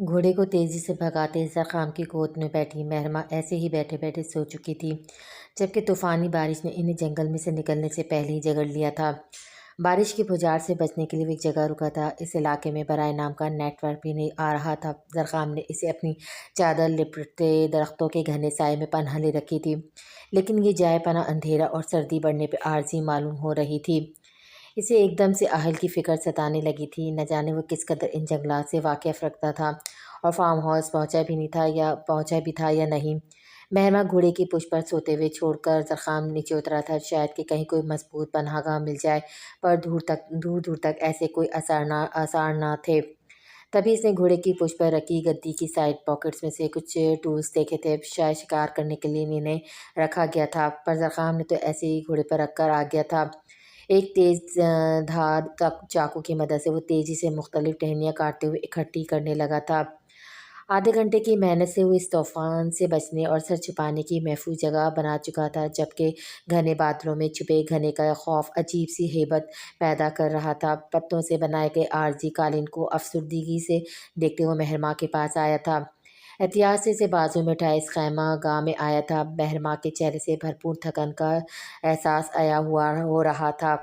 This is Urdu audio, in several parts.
گھوڑے کو تیزی سے بھگاتے زرخام کی گود میں بیٹھی مہرماں ایسے ہی بیٹھے بیٹھے سو چکی تھی، جبکہ طوفانی بارش نے انہیں جنگل میں سے نکلنے سے پہلے ہی جگڑ لیا تھا۔ بارش کی پھوچار سے بچنے کے لیے وہ ایک جگہ رکا تھا۔ اس علاقے میں برائے نام کا نیٹ ورک بھی نہیں آ رہا تھا۔ زرخام نے اسے اپنی چادر لپٹتے درختوں کے گھنے سائے میں پناہ لے رکھی تھی، لیکن یہ جائے پناہ اندھیرا اور سردی بڑھنے پہ عارضی معلوم ہو رہی تھی۔ اسے ایک دم سے اہل کی فکر ستانے لگی تھی۔ نہ جانے وہ کس قدر ان جنگلات سے واقف رکھتا تھا اور فارم ہاؤس پہنچا بھی تھا یا نہیں۔ مہرماں گھوڑے کی پشت پر سوتے ہوئے چھوڑ کر زرخام نیچے اترا تھا، شاید کہ کہیں کوئی مضبوط پناہ گاہ مل جائے، پر دور دور تک ایسے کوئی آثار نہ تھے۔ تبھی اس نے گھوڑے کی پشت پر رکھی گدی کی سائیڈ پاکٹس میں سے کچھ ٹولز دیکھے تھے، شاید شکار کرنے کے لیے انہیں رکھا گیا تھا، پر زرخام نے تو ایسے ہی گھوڑے پر رکھ کر آ گیا تھا۔ ایک تیز دھار چاقو کی مدد سے وہ تیزی سے مختلف ٹہنیاں کاٹتے ہوئے اکٹھی کرنے لگا تھا۔ آدھے گھنٹے کی محنت سے وہ اس طوفان سے بچنے اور سر چھپانے کی محفوظ جگہ بنا چکا تھا، جبکہ گھنے بادلوں میں چھپے گھنے کا خوف عجیب سی ہیبت پیدا کر رہا تھا۔ پتوں سے بنائے گئے عارضی قالین کو افسردگی سے دیکھتے ہوئے مہرماں کے پاس آیا تھا، احتیاط سے اسے بازو میں اٹھائے اس خیمہ گاہ میں آیا تھا۔ مہرماں کے چہرے سے بھرپور تھکن کا احساس عیاں ہو رہا تھا۔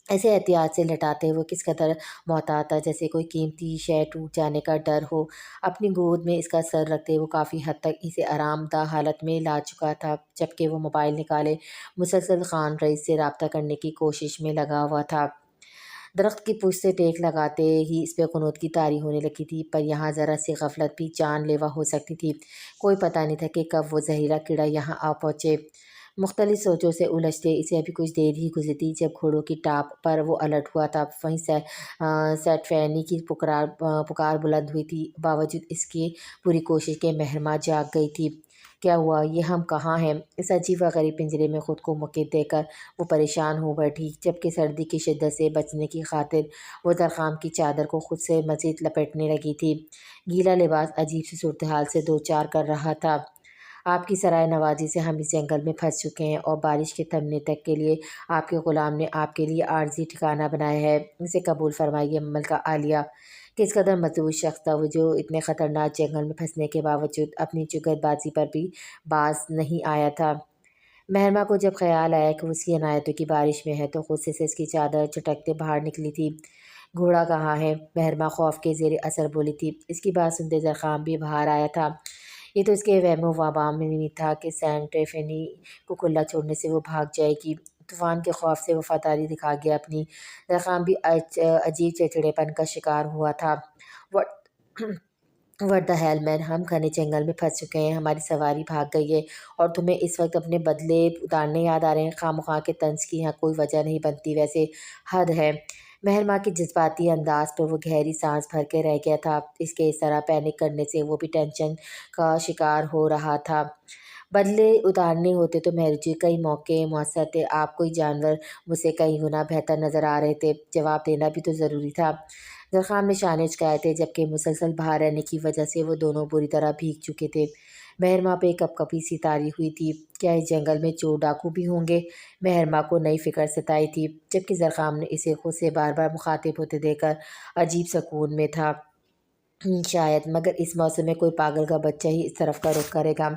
اسے احتیاط سے لٹاتے وہ کس قدر محتاط تھا، جیسے کوئی قیمتی شے ٹوٹ جانے کا ڈر ہو۔ اپنی گود میں اس کا سر رکھتے وہ کافی حد تک اسے آرام دہ حالت میں لا چکا تھا، جبکہ وہ موبائل نکالے مسلسل خان رئیس سے رابطہ کرنے کی کوشش میں لگا ہوا تھا۔ درخت کی پشت سے ٹیک لگاتے ہی اس پہ قنوت کی طاری ہونے لگی تھی، پر یہاں ذرا سی غفلت بھی جان لیوا ہو سکتی تھی۔ کوئی پتہ نہیں تھا کہ کب وہ زہریلا کیڑا یہاں آ پہنچے۔ مختلف سوچوں سے الجھتے اسے ابھی کچھ دیر ہی گزری تھی جب گھوڑوں کی ٹاپ پر وہ الرٹ ہوا تھا۔ وہیں سیٹ فینی کی پکار بلند ہوئی تھی، باوجود اس کی پوری کوشش کے مہرماں جاگ گئی تھی۔ کیا ہوا؟ یہ ہم کہاں ہیں؟ اس عجیب و غریب پنجرے میں خود کو مقید دیکھ کر وہ پریشان ہو بیٹھی، جبکہ سردی کی شدت سے بچنے کی خاطر وہ زرخام کی چادر کو خود سے مزید لپیٹنے لگی تھی۔ گیلا لباس عجیب سی صورتحال سے دوچار کر رہا تھا۔ آپ کی سرائے نوازی سے ہم اس جنگل میں پھنس چکے ہیں اور بارش کے تھمنے تک کے لیے آپ کے غلام نے آپ کے لیے عارضی ٹھکانہ بنایا ہے، اسے قبول فرمائیے۔ ملکہ عالیہ کس قدر مضبوط شخص تھا وہ، جو اتنے خطرناک جنگل میں پھنسنے کے باوجود اپنی چگت بازی پر بھی باز نہیں آیا تھا۔ مہرماں کو جب خیال آیا کہ وہ اس کی عنایتوں کی بارش میں ہے تو غصے سے اس کی چادر چٹکتے باہر نکلی تھی۔ گھوڑا کہاں ہے؟ مہرماں خوف کے زیر اثر بولی تھی۔ اس کی بات سنتے زرخام بھی باہر آیا تھا۔ یہ تو اس کے وہم و وبام میں نہیں تھا کہ سینٹ فینی کو کھلا چھوڑنے سے وہ بھاگ جائے گی۔ طوفان کے خوف سے وفاداری دکھا گیا اپنی۔ زرخام بھی عجیب چڑچڑے پن کا شکار ہوا تھا۔ وٹ دا ہیل مین، ہم گھنے جنگل میں پھنس چکے ہیں، ہماری سواری بھاگ گئی ہے اور تمہیں اس وقت اپنے بدلے اتارنے یاد آ رہے ہیں؟ خواہ مخواہ کے طنز کی یہاں کوئی وجہ نہیں بنتی، ویسے حد ہے۔ مہرماں کے جذباتی انداز پر وہ گہری سانس بھر کے رہ گیا تھا۔ اس کے اس طرح پینک کرنے سے وہ بھی ٹینشن کا شکار ہو رہا تھا۔ بدلے اتارنے ہوتے تو مہر جی، کئی موقع میسر تھے، آپ کوئی جانور مجھ سے کئی گنا بہتر نظر آ رہے تھے، جواب دینا بھی تو ضروری تھا۔ زرخام نے شانے چکائے تھے، جبکہ مسلسل باہر رہنے کی وجہ سے وہ دونوں بری طرح بھیگ چکے تھے۔ مہرماں پہ کپ کپی سی طاری ہوئی تھی۔ کیا اس جنگل میں چور ڈاکو بھی ہوں گے؟ مہرماں کو نئی فکر ستائی تھی، جبکہ زرخام نے اسے خود سے بار بار مخاطب ہوتے دیکھ کر عجیب سکون میں تھا۔ شاید، مگر اس موسم میں کوئی پاگل کا بچہ ہی اس طرف کا رخ کرے گا۔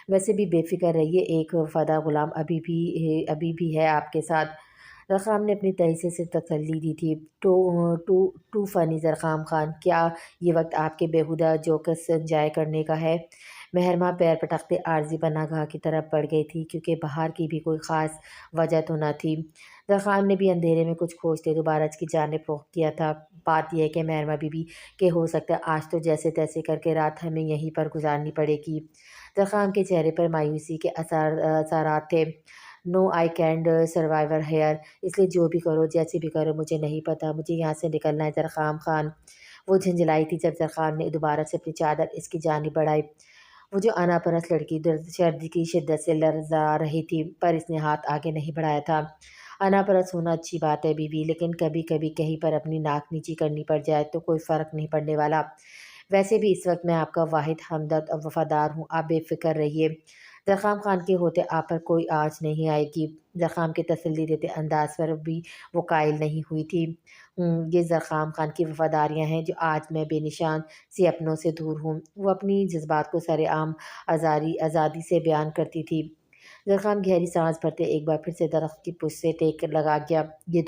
ویسے بھی بے فکر رہیے، ایک وفادار غلام ابھی بھی ہے آپ کے ساتھ۔ زرخام نے اپنی تہی سے تسلی دی تھی۔ ٹو فنی زرخام خان، کیا یہ وقت آپ کے بیہودہ جوکس انجوائے کرنے کا ہے؟ مہرماں پیر پٹکتے عارضی پناہ گاہ کی طرف بڑھ گئی تھی، کیونکہ باہر کی بھی کوئی خاص وجہ تو نہ تھی۔ زرخام نے بھی اندھیرے میں کچھ کھوجتے دوبارہ اس کی جانب رخ کیا تھا۔ بات یہ ہے کہ مہرماں بی بی کہ ہو سکتا ہے آج تو جیسے تیسے کر کے رات ہمیں یہیں پر گزارنی پڑے گی۔ زرخام کے چہرے پر مایوسی کے اثرات تھے۔ نو آئی کینٹ سروائیو ہیئر، اس لیے جو بھی کرو جیسے بھی کرو مجھے نہیں پتہ، مجھے یہاں سے نکلنا ہے زرخام خان۔ وہ جھنجھلائی تھی جب زرخام نے دوبارہ سے اپنی چادر اس کی جانب بڑھائی۔ وہ جو انا پرست لڑکی سردی کی شدت سے لرزا رہی تھی، پر اس نے ہاتھ آگے نہیں بڑھایا تھا۔ انا پرست ہونا اچھی بات ہے بیوی، لیکن کبھی کبھی کہیں پر اپنی ناک نیچی کرنی پڑ جائے تو کوئی فرق نہیں پڑنے والا۔ ویسے بھی اس وقت میں آپ کا واحد ہمدرد اور وفادار ہوں، آپ بے فکر رہیے۔ زرخام خان کے ہوتے آپ پر کوئی آنچ نہیں آئے گی۔ زرخام کے تسلی دیتے انداز پر بھی وہ قائل نہیں ہوئی تھی۔ یہ زرخام خان کی وفاداریاں ہیں جو آج میں بے نشان سی اپنوں سے دور ہوں۔ وہ اپنی جذبات کو سر عام آزادی سے بیان کرتی تھی۔ زرخام گہری سانس بھرتے ایک بار پھر سے درخت کی پشت سے ٹیک لگا گیا۔ یہ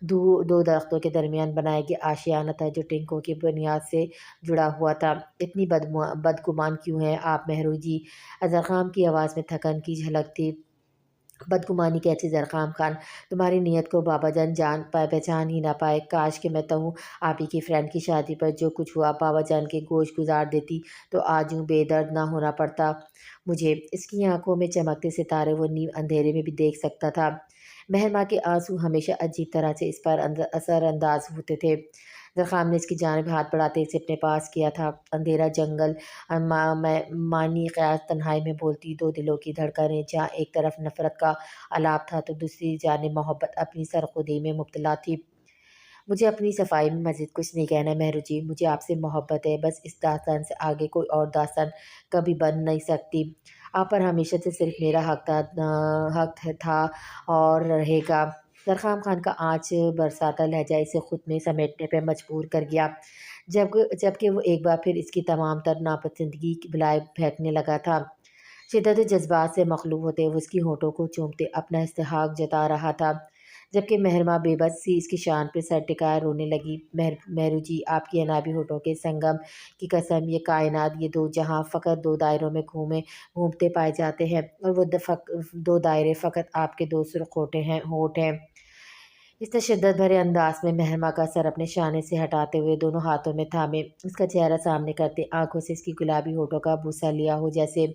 دو درختوں کے درمیان بنایا گیا آشیانہ تھا جو ٹینکوں کی بنیاد سے جڑا ہوا تھا۔ اتنی بدگمان کیوں ہیں آپ مہرو جی؟ زرخام کی آواز میں تھکن کی جھلک تھی۔ بدگمانی کیسی زرخام خان؟ تمہاری نیت کو بابا جان پہچان ہی نہ پائے۔ کاش کہ میں کہوں آپ ہی کی فرینڈ کی شادی پر جو کچھ ہوا بابا جان کے گوش گزار دیتی تو آج یوں بے درد نہ ہونا پڑتا مجھے۔ اس کی آنکھوں میں چمکتے ستارے وہ نیم اندھیرے میں بھی دیکھ سکتا تھا۔ مہرماں کے آنسو ہمیشہ عجیب طرح سے اس پر اثر انداز ہوتے تھے۔ زرخام نے اس کی جانب ہاتھ بڑھاتے اسے اپنے پاس کیا تھا۔ اندھیرا جنگل، مانی قیاس تنہائی میں بولتی دو دلوں کی دھڑکنیں، جہاں ایک طرف نفرت کا الاپ تھا تو دوسری جانب محبت اپنی سرخودی میں مبتلا تھی۔ مجھے اپنی صفائی میں مزید کچھ نہیں کہنا مہرو جی، مجھے آپ سے محبت ہے، بس اس داستان سے آگے کوئی اور داستان کبھی بن نہیں سکتی۔ آپ پر ہمیشہ سے صرف میرا حق تھا اور رہے گا۔ زرخام خان کا آنچ برساتا لہجہ اسے خود میں سمیٹنے پہ مجبور کر گیا، جبکہ وہ ایک بار پھر اس کی تمام تر ناپسندگی کی بلائے پھینکنے لگا تھا۔ شدت جذبات سے مغلوب ہوتے وہ اس کی ہونٹوں کو چومتے اپنا استحقاق جتا رہا تھا، جبکہ مہرماں بے بس سی اس کی شان پہ سر ٹکائے رونے لگی۔ مہرو جی، آپ کی انابی ہونٹوں کے سنگم کی قسم، یہ کائنات، یہ دو جہاں فقط دو دائروں میں گھومتے پائے جاتے ہیں، اور وہ دو دائرے فقط آپ کے دو سرخ ہونٹ ہیں۔ اس نے شدت بھرے انداز میں مہرماں کا سر اپنے شانے سے ہٹاتے ہوئے دونوں ہاتھوں میں تھامے اس کا چہرہ سامنے کرتے آنکھوں سے اس کی گلابی ہونٹوں کا بوسہ لیا ہو جیسے۔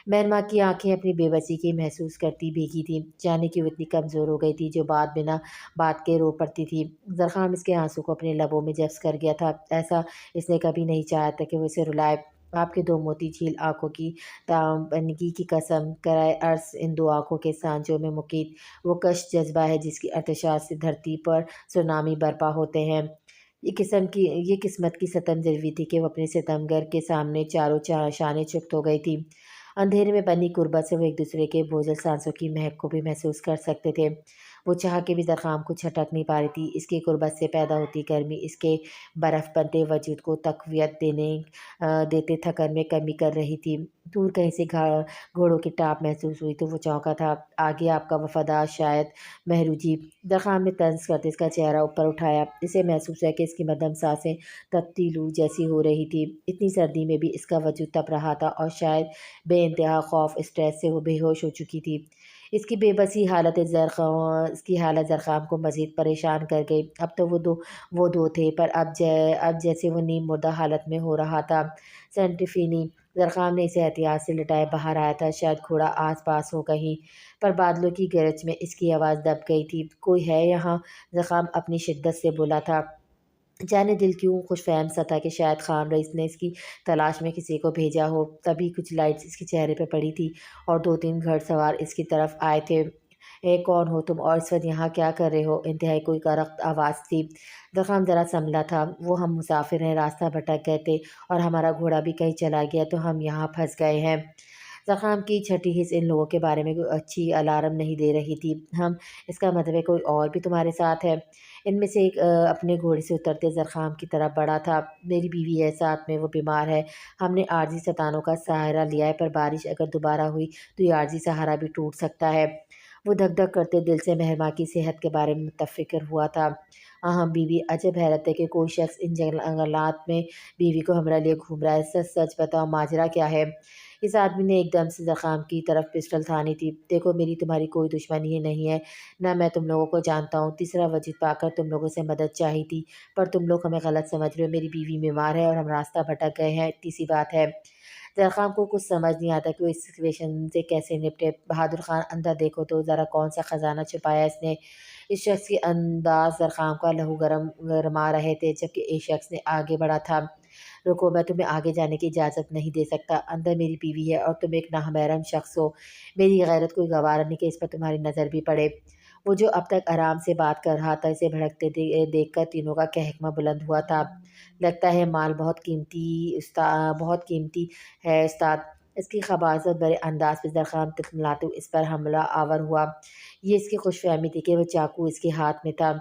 مہرماں کی آنکھیں اپنی بے بسی کی محسوس کرتی بھیگی تھیں، جانے کہ وہ اتنی کمزور ہو گئی تھی جو بنا بات کے رو پڑتی تھی۔ زرخام اس کے آنسو کو اپنے لبوں میں جذب کر گیا تھا، ایسا اس نے کبھی نہیں چاہا تھا کہ وہ اسے رلائے۔ آپ کے دو موتی جھیل آنکھوں کی تابندگی کی قسم، کرۂ ارض ان دو آنکھوں کے سانچوں میں مقید وہ کش جذبہ ہے جس کی ارتشاط سے دھرتی پر سونامی برپا ہوتے ہیں۔ یہ قسمت کی ستم ضروری تھی کہ وہ اپنے ستمگر کے سامنے چاروں شانے چکت ہو گئی تھی۔ اندھیرے میں بنی غربت سے وہ ایک دوسرے کے بوجھل سانسوں کی مہک کو بھی محسوس کر سکتے تھے۔ وہ چاہ کے بھی زرخام کو چھٹک نہیں پا رہی تھی۔ اس کی غربت سے پیدا ہوتی گرمی اس کے برف بنتے وجود کو تقویت دیتے تھکن میں کمی کر رہی تھی۔ دور کہیں سے گھوڑوں کی ٹاپ محسوس ہوئی تو وہ چونکا تھا۔ آگے آپ کا وفادار شاید مہرو جی۔ زرخام نے طنز کرتے اس کا چہرہ اوپر اٹھایا۔ اسے محسوس ہے کہ اس کی مدھم سانسیں تپتی لو جیسی ہو رہی تھی۔ اتنی سردی میں بھی اس کا وجود تپ رہا تھا اور شاید بے انتہا خوف اسٹریس سے وہ بے ہوش ہو چکی تھی۔ اس کی بے بسی اس کی حالت زرخام کو مزید پریشان کر گئی۔ اب تو وہ دو تھے، پر اب جیسے وہ نیم مردہ حالت میں ہو رہا تھا۔ سینٹیفینی زرخام نے اسے احتیاط سے لٹائے باہر آیا تھا، شاید گھوڑا آس پاس ہو کہیں، پر بادلوں کی گرج میں اس کی آواز دب گئی تھی۔ کوئی ہے یہاں؟ زرخام اپنی شدت سے بولا تھا، جانے دل کیوں خوش فہم سا تھا کہ شاید خان رئیس نے اس کی تلاش میں کسی کو بھیجا ہو۔ تبھی کچھ لائٹس اس کے چہرے پہ پڑی تھی اور دو تین گھڑ سوار اس کی طرف آئے تھے۔ اے کون ہو تم اور اس وقت یہاں کیا کر رہے ہو؟ انتہائی کوئی کرخت آواز تھی۔ زرخام ذرا سنبھلا تھا، وہ ہم مسافر ہیں، راستہ بھٹک گئے تھے اور ہمارا گھوڑا بھی کہیں چلا گیا تو ہم یہاں پھنس گئے ہیں۔ زرخام کی چھٹی حس ان لوگوں کے بارے میں کوئی اچھی الارم نہیں دے رہی تھی۔ اس کا مطلب ہے کوئی اور بھی تمہارے ساتھ ہے؟ ان میں سے ایک اپنے گھوڑے سے اترتے زرخام کی طرف بڑھا تھا۔ میری بیوی ہے، ساتھ میں وہ بیمار ہے، ہم نے عارضی ستانوں کا سہارا لیا ہے، پر بارش اگر دوبارہ ہوئی تو یہ عارضی سہارا بھی ٹوٹ سکتا ہے۔ وہ دھک دھک کرتے دل سے مہرماں کی صحت کے بارے میں متفکر ہوا تھا۔ بیوی، عجب حیرت ہے کہ کوئی شخص ان جنگلات میں بیوی کو ہمراہ لیے گھوم رہا ہے۔ سچ سچ بتاؤ، ماجرا کیا ہے؟ اس آدمی نے ایک دم سے زرخام کی طرف پسٹل تھانی تھی۔ دیکھو، میری تمہاری کوئی دشمنی ہی نہیں ہے، نہ میں تم لوگوں کو جانتا ہوں۔ تیسرا وجود پا کر تم لوگوں سے مدد چاہی تھی، پر تم لوگ ہمیں غلط سمجھ رہے ہو۔ میری بیوی بیمار ہے اور ہم راستہ بھٹک گئے ہیں، اتنی سی بات ہے۔ زرخام کو کچھ سمجھ نہیں آتا کہ وہ اس سچویشن سے کیسے نپٹے۔ بہادر خان، اندر دیکھو تو ذرا کون سا خزانہ چھپایا اس نے۔ اس شخص کے انداز زرخام کا لہو گرما رہے تھے، جبکہ ایک شخص نے آگے بڑھا تھا۔ رکو، میں تمہیں آگے جانے کی اجازت نہیں دے سکتا۔ اندر میری بیوی ہے اور تم ایک نامحرم شخص ہو۔ میری غیرت کوئی گوارا نہیں کہ اس پر تمہاری نظر بھی پڑے۔ وہ جو اب تک آرام سے بات کر رہا تھا، اسے بھڑکتے دیکھ کر تینوں کا کہکمہ بلند ہوا تھا۔ لگتا ہے مال بہت قیمتی ہے استاد۔ اس کی خباثت بڑے انداز پہ زرخام تتملاتے ہوئے اس پر حملہ آور ہوا۔ یہ اس کی خوش فہمی تھی کہ وہ چاقو اس کے ہاتھ میں تھا۔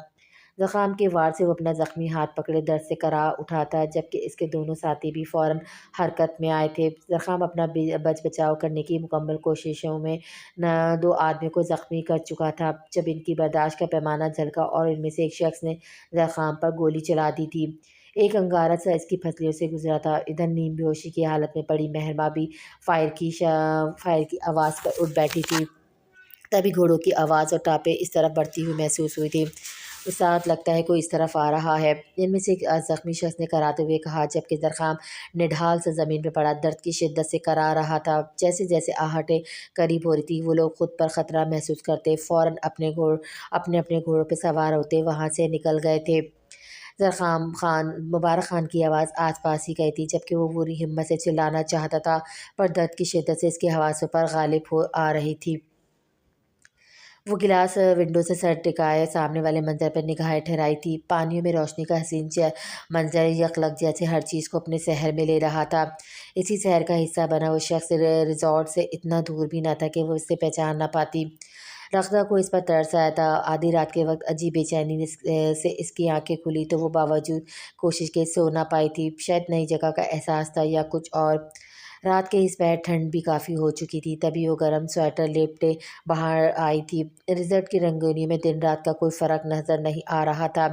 زخام کے وار سے وہ اپنا زخمی ہاتھ پکڑے درد سے کرا اٹھا تھا، جبکہ اس کے دونوں ساتھی بھی فوراً حرکت میں آئے تھے۔ زخام اپنا بچ بچاؤ کرنے کی مکمل کوششوں میں دو آدمیوں کو زخمی کر چکا تھا جب ان کی برداشت کا پیمانہ جھلکا اور ان میں سے ایک شخص نے زخام پر گولی چلا دی تھی۔ ایک انگارہ سا اس کی پھسلیوں سے گزرا تھا۔ ادھر نیم بیہوشی کی حالت میں پڑی مہرباں بھی فائر کی آواز پر اٹھ بیٹھی تھی۔ تبھی گھوڑوں کی آواز اور ٹاپیں اس طرف بڑھتی ہوئی محسوس ہوئی تھی۔ استاد، لگتا ہے کوئی اس طرف آ رہا ہے، ان میں سے ایک زخمی شخص نے کراتے ہوئے کہا، جبکہ زرخام نڈھال سے زمین پہ پڑا درد کی شدت سے کرا رہا تھا۔ جیسے جیسے آہٹیں قریب ہو رہی تھی وہ لوگ خود پر خطرہ محسوس کرتے فوراً اپنے اپنے گھوڑوں پہ سوار ہوتے وہاں سے نکل گئے تھے۔ زرخام خان مبارک خان کی آواز آس پاس ہی گئی تھی، جبکہ وہ پوری ہمت سے چلانا چاہتا تھا پر درد کی شدت سے اس کے حواسوں پر غالب ہو آ رہی تھی۔ وہ گلاس ونڈو سے سر ٹکائے سامنے والے منظر پر نگاہیں ٹھہرائی تھی۔ پانیوں میں روشنی کا حسین منظر یکلگ جیسے ہر چیز کو اپنے سحر میں لے رہا تھا۔ اسی سحر کا حصہ بنا وہ شخص ریزورٹ سے اتنا دور بھی نہ تھا کہ وہ اسے پہچان نہ پاتی۔ رغدہ کو اس پر ترس آیا تھا۔ آدھی رات کے وقت عجیب بے چینی سے اس کی آنکھیں کھلی تو وہ باوجود کوشش کے سو نہ پائی تھی۔ شاید نئی جگہ کا احساس تھا یا کچھ اور۔ رات کے اس پہر ٹھنڈ بھی کافی ہو چکی تھی، تبھی وہ گرم سویٹر لیپٹے باہر آئی تھی۔ ریزورٹ کی رنگینیوں میں دن رات کا کوئی فرق نظر نہیں آ رہا تھا۔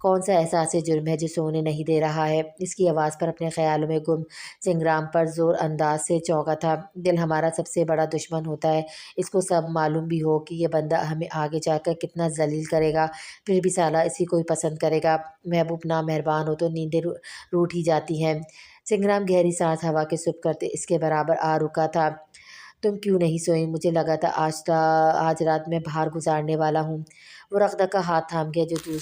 کون سا احساس جرم ہے جو سونے نہیں دے رہا ہے؟ اس کی آواز پر اپنے خیالوں میں گم سنگرام پر زور انداز سے چونکا تھا۔ دل ہمارا سب سے بڑا دشمن ہوتا ہے، اس کو سب معلوم بھی ہو کہ یہ بندہ ہمیں آگے جا کر کتنا ذلیل کرے گا، پھر بھی سالہ اسی کو ہی پسند کرے گا۔ محبوب نامہربان ہو تو نیندیں روٹ ہی جاتی ہیں۔ سنگرام گہری سانس ہوا کے سپ کرتے اس کے برابر آ رکا تھا۔ تم کیوں نہیں سوئی؟ مجھے لگا تھا آج رات میں باہر گزارنے والا ہوں۔ وہ رغدہ کا ہاتھ تھام گیا جو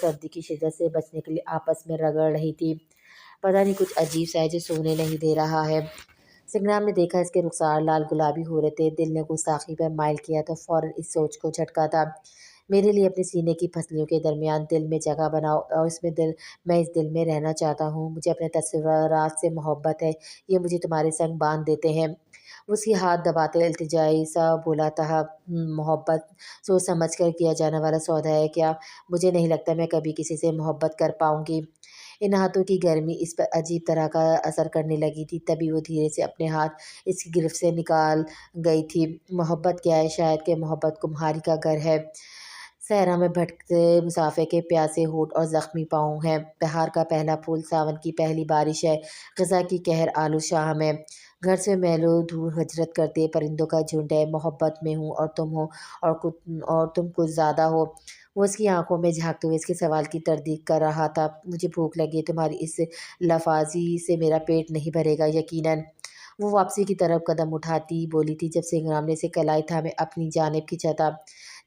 سردی کی شدت سے بچنے کے لیے آپس میں رگڑ رہی تھی۔ پتہ نہیں کچھ عجیب سا ہے جو سونے نہیں دے رہا ہے۔ سنگرام نے دیکھا اس کے رخسار لال گلابی ہو رہے تھے۔ دل نے گستاخی پر مائل کیا تو فوراً اس سوچ کو جھٹکا تھا۔ میرے لیے اپنے سینے کی پسلیوں کے درمیان دل میں جگہ بناؤ اور میں اس دل میں رہنا چاہتا ہوں۔ مجھے اپنے تصورات سے محبت ہے، یہ مجھے تمہارے سنگ باندھ دیتے ہیں۔ وہ اس کی ہاتھ دباتے التجائی سا بولا تھا، محبت سوچ سمجھ کر کیا جانے والا سودا ہے کیا؟ مجھے نہیں لگتا میں کبھی کسی سے محبت کر پاؤں گی۔ ان ہاتھوں کی گرمی اس پر عجیب طرح کا اثر کرنے لگی تھی، تبھی وہ دھیرے سے اپنے ہاتھ اس کی گرفت سے نکال گئی تھی۔ محبت کیا ہے؟ شاید کہ محبت کمہاری کا گھر ہے، صحرا میں بھٹکتے مسافر کے پیاسے ہونٹ اور زخمی پاؤں ہیں، بہار کا پہلا پھول، ساون کی پہلی بارش ہے، خزاں کی قہر آلود شام ہے، گھر سے میلوں دور ہجرت کرتے پرندوں کا جھنڈ ہے، محبت میں ہوں اور تم ہو اور تم کچھ زیادہ ہو۔ وہ اس کی آنکھوں میں جھانکتے ہوئے اس کے سوال کی تردید کر رہا تھا۔ مجھے بھوک لگی ہے، تمہاری اس لفاظی سے میرا پیٹ نہیں بھرے گا یقیناً۔ وہ واپسی کی طرف قدم اٹھاتی بولی تھی جب سنگرام نے اسے کلائی تھامے اپنی جانب کھینچا۔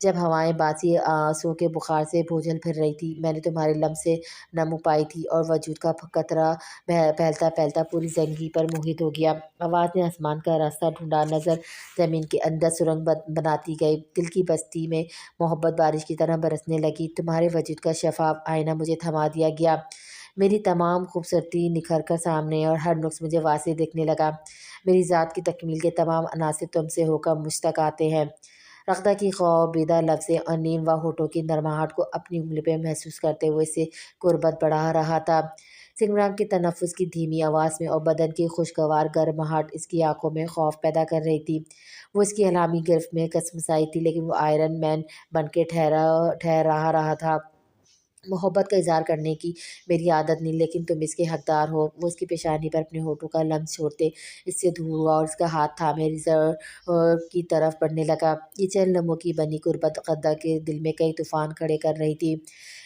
جب ہوائیں باسی آنسوں کے بخار سے بوجھل پھر رہی تھی، میں نے تمہارے لمس سے نمو پائی تھی اور وجود کا قطرہ پھیلتا پھیلتا پوری زندگی پر محیط ہو گیا۔ آواز نے آسمان کا راستہ ڈھونڈا، نظر زمین کے اندر سرنگ بناتی گئی۔ دل کی بستی میں محبت بارش کی طرح برسنے لگی۔ تمہارے وجود کا شفاف آئینہ مجھے تھما دیا گیا۔ میری تمام خوبصورتی نکھر کر سامنے اور ہر نقص مجھے واضح دکھنے لگا۔ میری ذات کی تکمیل کے تمام عناصر تم سے ہو کر مجھ تک آتے ہیں۔ رغدہ کی خوابیدہ لفظیں اور نیم و ہونٹوں کی نرماہٹ کو اپنی انگلی پہ محسوس کرتے ہوئے اسے قربت بڑھا رہا تھا۔ سنگرام کے تنفس کی دھیمی آواز میں اور بدن کی خوشگوار گرماہٹ اس کی آنکھوں میں خوف پیدا کر رہی تھی۔ وہ اس کی الہامی گرفت میں کسمسائی تھی، لیکن وہ آئرن مین بن کے ٹھہر رہا تھا۔ محبت کا اظہار کرنے کی میری عادت نہیں، لیکن تم اس کے حقدار ہو۔ وہ اس کی پیشانی پر اپنے ہونٹوں کا لمس چھوڑتے اس سے دور ہوا اور اس کا ہاتھ تھامے ریزورٹ کی طرف بڑھنے لگا۔ یہ چند لمحوں کی بنی قربت رغدہ کے دل میں کئی طوفان کھڑے کر رہی تھی۔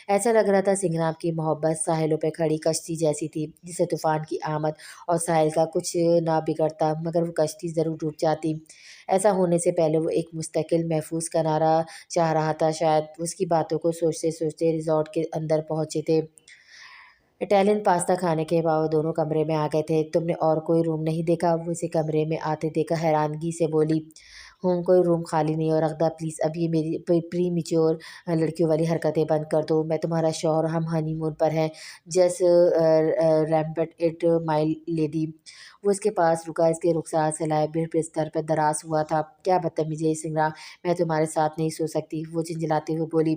ایسا لگ رہا تھا سنگرام کی محبت ساحلوں پہ کھڑی کشتی جیسی تھی، جسے طوفان کی آمد اور ساحل کا کچھ نہ بگڑتا مگر وہ کشتی ضرور ڈوب جاتی۔ ایسا ہونے سے پہلے وہ ایک مستقل محفوظ کنارہ چاہ رہا تھا۔ شاید وہ اس کی باتوں کو سوچتے سوچتے ریزورٹ کے اندر پہنچے تھے۔ اٹالین پاستا کھانے کے بعد وہ دونوں کمرے میں آ گئے تھے۔ تم نے اور کوئی روم نہیں دیکھا؟ وہ اسے کمرے میں آتے دیکھا حیرانگی سے بولی۔ ہوں، کوئی روم خالی نہیں، اور رغدہ پلیز اب یہ میری پری میچور لڑکیوں والی حرکتیں بند کر دو، میں تمہارا شوہر، ہم ہنی مون پر ہیں، جس ریمپٹ اٹ مائی لیڈی۔ وہ اس کے پاس رکا، اس کے رخسار سے لائے بستر پر دراز ہوا تھا۔ کیا بدتمیزی ہے سنگرام، میں تمہارے ساتھ نہیں سو سکتی، وہ جھنجھلاتے ہوئے بولی۔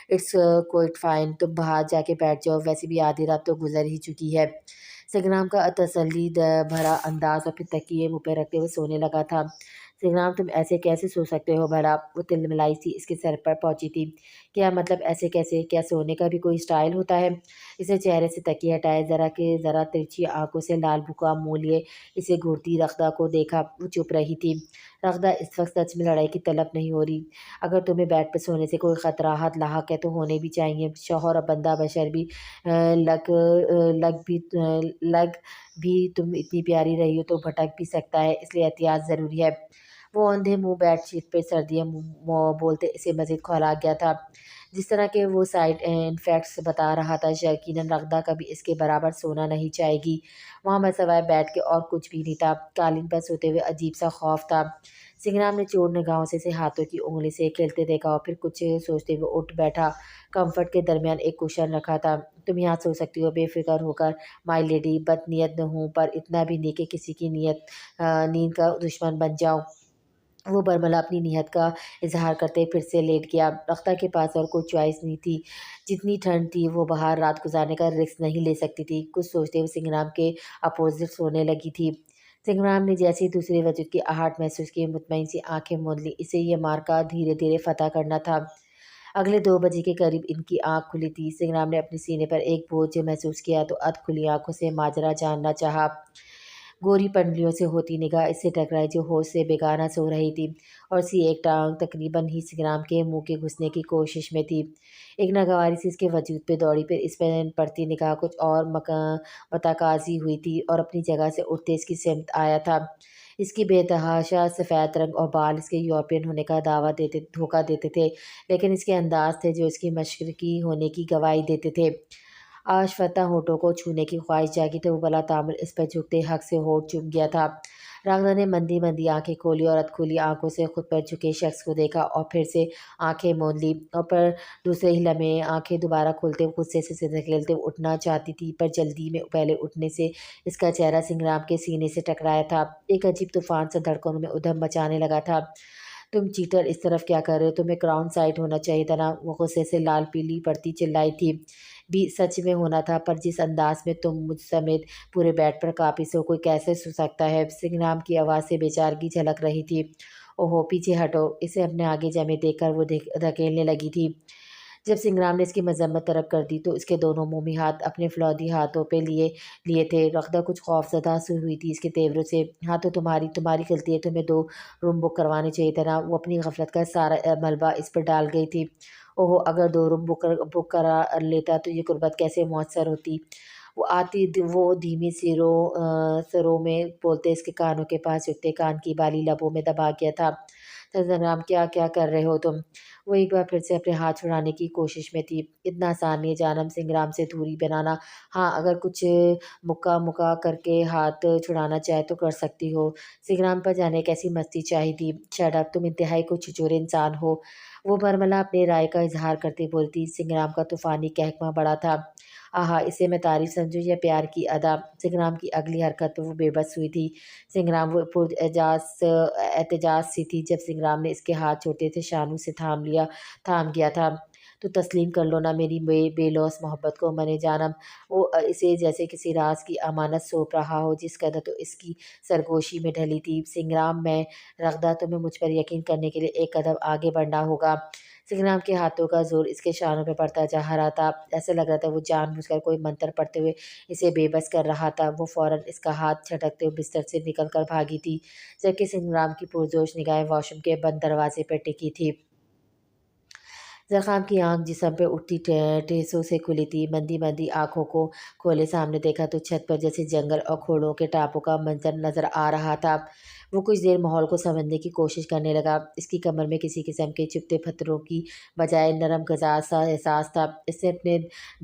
اٹس کوئٹ فائن، تم باہر جا کے بیٹھ جاؤ، ویسے بھی آدھی رات تو گزر ہی چکی ہے۔ سنگرام کا تسلی بھرا انداز اور پھر تکیے منہ پہ رکھتے ہوئے سونے لگا تھا۔ سنگرام، تم ایسے کیسے سو سکتے ہو بھلا؟ وہ تلملائی سی اس کے سر پر پہنچی تھی۔ کیا مطلب ایسے کیسے؟ کیا سونے کا بھی کوئی اسٹائل ہوتا ہے؟ اسے چہرے سے تکیے ہٹائے، ذرا ترچھی آنکھوں سے لال بھکا منہ لیے اسے گھورتی رغدہ کو دیکھا۔ وہ چپ رہی تھی۔ رغدہ، اس وقت سچ میں لڑائی کی طلب نہیں ہو رہی۔ اگر تمہیں بیڈ پہ سونے سے کوئی خطرات لاحق ہے تو ہونے بھی چاہیے۔ شوہر اور بندہ بشر بھی لگ بھی تم اتنی پیاری رہی ہو تو بھٹک بھی سکتا ہے، اس لیے احتیاط ضروری ہے۔ وہ اوندھے منہ بیڈ شیٹ پہ سردیاں بولتے اسے مزید کھولا گیا تھا۔ جس طرح کہ وہ سائڈ انفیکٹس بتا رہا تھا، یقیناً رغدہ کبھی اس کے برابر سونا نہیں چاہے گی۔ وہاں میں سوائے بیڈ کے اور کچھ بھی نہیں تھا۔ قالین پر سوتے ہوئے عجیب سا خوف تھا۔ سنگرام نے چور نگاہوں سے اسے ہاتھوں کی انگلی سے کھیلتے دیکھا اور پھر کچھ سوچتے ہوئے اٹھ بیٹھا۔ کمفرٹ کے درمیان ایک کشن رکھا تھا۔ تم یہاں سو سکتی ہو بے فکر ہو کر مائی لیڈی، بد نیت نہ ہوں پر اتنا بھی نہیں کہ کسی کی نیند کا دشمن بن جاؤں۔ وہ برملا اپنی نیت کا اظہار کرتے پھر سے لیٹ گیا۔ رغدہ کے پاس اور کوئی چوائس نہیں تھی۔ جتنی ٹھنڈ تھی وہ باہر رات گزارنے کا رسک نہیں لے سکتی تھی۔ کچھ سوچتے ہوئے سنگرام کے اپوزٹ سونے لگی تھی۔ سنگرام نے جیسے ہی دوسرے وجود کی آہٹ محسوس کی، مطمئن سی آنکھیں موند لی۔ اسے یہ مارکا دھیرے دھیرے فتح کرنا تھا۔ اگلے 2 بجے کے قریب ان کی آنکھ کھلی تھی۔ سنگرام نے اپنے سینے پر ایک بوجھ محسوس کیا تو ادھ کھلی آنکھوں سے ماجرا جاننا چاہا۔ گوری پنڈلیوں سے ہوتی نگاہ اس سے ٹکرائی جو ہوش سے بیگانہ سو رہی تھی، اور سی ایک ٹانگ تقریباً ہی سنگرام کے منہ کے گھسنے کی کوشش میں تھی۔ ایک ناگواری سی اس کے وجود پہ دوڑی، پھر اس پہ پڑتی نگاہ کچھ اور متقاضی ہوئی تھی اور اپنی جگہ سے اٹھتے اس کی سمت آیا تھا۔ اس کی بے تحاشا سفید رنگ اور بال اس کے یورپین ہونے کا دھوکہ دیتے تھے، لیکن اس کے انداز تھے جو اس کی مشرقی ہونے کی گواہی دیتے تھے۔ آشفتہ ہونٹوں کو چھونے کی خواہش جاگی تو وہ بلا تعمل اس پر جھکتے حق سے ہونٹ چوم گیا تھا۔ رغدہ نے مندی مندی آنکھیں کھولی اور ادھ کھلی آنکھوں سے خود پر جھکے شخص کو دیکھا اور پھر سے آنکھیں موند لی، اور پر دوسرے ہی لمحے آنکھیں دوبارہ کھولتے ہوئے غصے سے دھکیلتے ہوئے اٹھنا چاہتی تھی، پر جلدی میں پہلے اٹھنے سے اس کا چہرہ سنگرام کے سینے سے ٹکرایا تھا۔ ایک عجیب طوفان سا دھڑکنوں میں ادھم مچانے لگا تھا۔ تم چیٹر، اس طرف کیا کر رہے ہو؟ تمہیں کراؤن سائڈ ہونا چاہیے تھا نا، وہ غصے سے لال پیلی پڑتی چلائی تھی۔ بھی سچ میں ہونا تھا، پر جس انداز میں تم مجھ سمیت پورے بیڈ پر قابض ہو کوئی کیسے سو سکتا ہے؟ سنگرام کی آواز سے بیچارگی جھلک رہی تھی۔ اوہو، پیچھے ہٹو، اسے اپنے آگے جمے دیکھ کر وہ دھکیلنے لگی تھی۔ جب سنگرام نے اس کی مذمت طرف کر دی تو اس کے دونوں مومی ہاتھ اپنے فلودی ہاتھوں پہ لیے تھے۔ رغدہ کچھ خوف زدہ سی ہوئی تھی اس کے تیوروں سے۔ ہاں تو تمہاری غلطی ہے، تمہیں 2 روم بک کروانے چاہیے تھے نا، وہ اپنی غفلت کا سارا ملبہ اس پر ڈال گئی تھی۔ اوہو، اگر 2 روم بک کرا لیتا تو یہ قربت کیسے میسر ہوتی؟ وہ دھیمی سروں میں بولتے اس کے کانوں کے پاس جھکتے، کان کی بالی لبوں میں دبا گیا تھا۔ سنگرام، کیا کر رہے ہو تم؟ وہ ایک بار پھر سے اپنے ہاتھ چھڑانے کی کوشش میں تھی۔ اتنا آسان نہیں ہے جانم سنگرام سے دوری بنانا۔ ہاں، اگر کچھ مکہ کر کے ہاتھ چھڑانا چاہے تو کر سکتی ہو۔ سنگرام پر جانے کیسی مستی چاہی تھی۔ شٹ اپ، تم انتہائی کوئی چھچورے انسان ہو، وہ برملا اپنے رائے کا اظہار کرتے بولتی۔ سنگرام کا طوفانی کہکواں بڑا تھا۔ آہا، اسے میں تعریف سمجھوں یا پیار کی ادا؟ سنگرام کی اگلی حرکت پہ وہ بے بس ہوئی تھی۔ سنگرام، وہ احتجاج سی تھی جب سنگرام نے اس کے ہاتھ چھوٹے سے شانوں سے تھام گیا تھا۔ تو تسلیم کر لو نا میری بے لوث محبت کو من جانم۔ وہ اسے جیسے کسی راز کی امانت سونپ رہا ہو، جس قدر تو اس کی سرگوشی میں ڈھلی تھی۔ سنگرام، میں رغدہ، تمہیں مجھ پر یقین کرنے کے لیے ایک قدم آگے بڑھنا ہوگا۔ سنگرام کے ہاتھوں کا زور اس کے شانوں پہ پڑتا جا رہا تھا۔ ایسا لگ رہا تھا وہ جان بوجھ کر کوئی منتر پڑھتے ہوئے اسے بے بس کر رہا تھا۔ وہ فوراً اس کا ہاتھ جھٹکتے ہوئے بستر سے نکل کر بھاگی تھی، جبکہ سنگرام کی پرجوش نگاہیں واش روم کے بند دروازے پہ ٹکی تھی۔ زرخام کی آنکھ جسم پہ اٹھتی ٹھیسوں سے کھلی تھی۔ مندی مندی آنکھوں کو کھولے سامنے دیکھا تو چھت پر جیسے جنگل اور گھوڑوں کے ٹاپوں کا منظر نظر آ رہا تھا۔ وہ کچھ دیر ماحول کو سمجھنے کی کوشش کرنے لگا۔ اس کی کمر میں کسی قسم کے چبھتے پتھروں کی بجائے نرم غذا سا احساس تھا۔ اس نے اپنے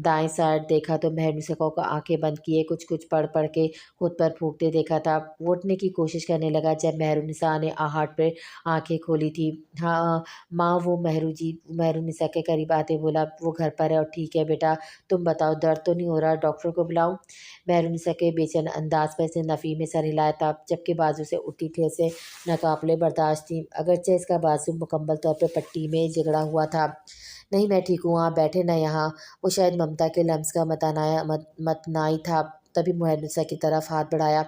دائیں سائڈ دیکھا تو مہرنسا کو آنکھیں بند کیے کچھ کچھ پڑھ پڑھ کے خود پر پھونکتے دیکھا تھا۔ وہ اٹھنے کی کوشش کرنے لگا جب مہرنسا نے آہٹ پہ آنکھیں کھولی تھی۔ ہاں ماں، وہ مہرنسا کے قریب آتے بولا، وہ گھر پر ہے اور ٹھیک ہے بیٹا، تم بتاؤ درد تو نہیں ہو رہا؟ ڈاکٹر کو بلاؤں؟ مہرنسا کے بے چین انداز پر اس نے نفی میں سر ہلایا تھا، جبکہ بازو سے اٹھی ٹھیسیں ناقابل برداشت تھیں، اگرچہ اس کا بازو مکمل طور پر پٹی میں جگڑا ہوا تھا۔ نہیں میں ٹھیک ہوں، آپ بیٹھے نا یہاں۔ وہ شاید ممتا کے لمس کا متنائی تھا، تبھی مہرنسا کی طرف ہاتھ بڑھایا۔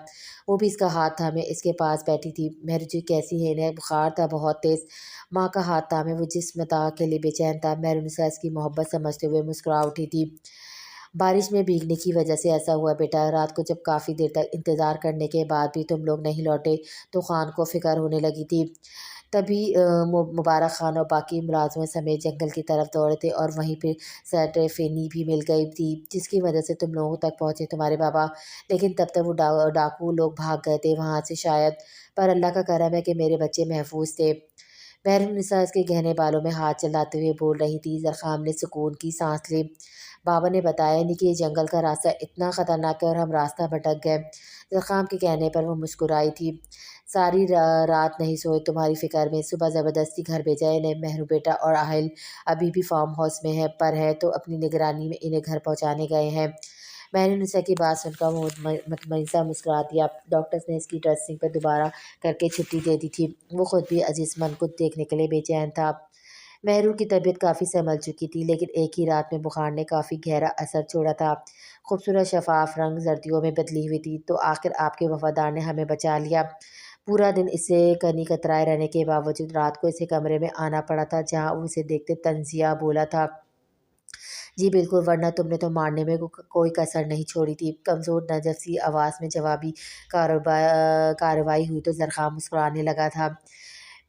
وہ بھی اس کا ہاتھ تھامے اس کے پاس بیٹھی تھی۔ مہر جی کیسی ہے؟ انہیں بخار تھا بہت تیز۔ ماں کا ہاتھ تھامے وہ جس متاع کے لیے بے چین تھا۔ مہرنسا اس کی محبت سمجھتے ہوئے مسکرا اٹھی تھی۔ بارش میں بھیگنے کی وجہ سے ایسا ہوا بیٹا، رات کو جب کافی دیر تک انتظار کرنے کے بعد بھی تم لوگ نہیں لوٹے تو خان کو فکر ہونے لگی تھی۔ تبھی مبارک خان اور باقی ملازموں سمیت جنگل کی طرف دوڑے تھے اور وہیں پہ سیٹفینی بھی مل گئی تھی، جس کی وجہ سے تم لوگوں تک پہنچے تمہارے بابا، لیکن تب تک وہ ڈاکو لوگ بھاگ گئے تھے وہاں سے شاید، پر اللہ کا کرم ہے کہ میرے بچے محفوظ تھے۔ مہرنسا اس کے گہنے بالوں میں ہاتھ چلاتے ہوئے بول رہی تھی۔ زرخام نے سکون کی سانس لی۔ بابا نے بتایا نہیں کہ یہ جنگل کا راستہ اتنا خطرناک ہے اور ہم راستہ بھٹک گئے۔ زرخام کے کہنے پر وہ مسکرائی تھی۔ ساری رات نہیں سوئے تمہاری فکر میں، صبح زبردستی گھر بھیجا انہیں۔ مہرو بیٹا اور اہل ابھی بھی فارم ہاؤس میں ہے تو اپنی نگرانی میں انہیں گھر پہنچانے گئے ہیں۔ مہرنسا کی بات سن کر وہ مطمئن سا مسکرا دیا۔ ڈاکٹرز نے اس کی ڈریسنگ پر دوبارہ کر کے چھٹی دے دی تھی۔ وہ خود بھی عزیزمند کو دیکھنے کے لیے بے چین تھا۔ مہرو کی طبیعت کافی سنبھل چکی تھی، لیکن ایک ہی رات میں بخار نے کافی گہرا اثر چھوڑا تھا۔ خوبصورت شفاف رنگ زردیوں میں بدلی ہوئی تھی۔ تو آخر آپ کے وفادار نے ہمیں بچا لیا۔ پورا دن اس سے کنی کترائے رہنے کے باوجود رات کو اسے کمرے میں آنا پڑا تھا جہاں وہ اسے دیکھتے تنزیہ بولا تھا۔ جی بالکل، ورنہ تم نے تو مارنے میں کوئی کسر نہیں چھوڑی تھی۔ کمزور نرجس سی آواز میں جوابی کارروائی ہوئی تو زرخام مسکرانے لگا تھا۔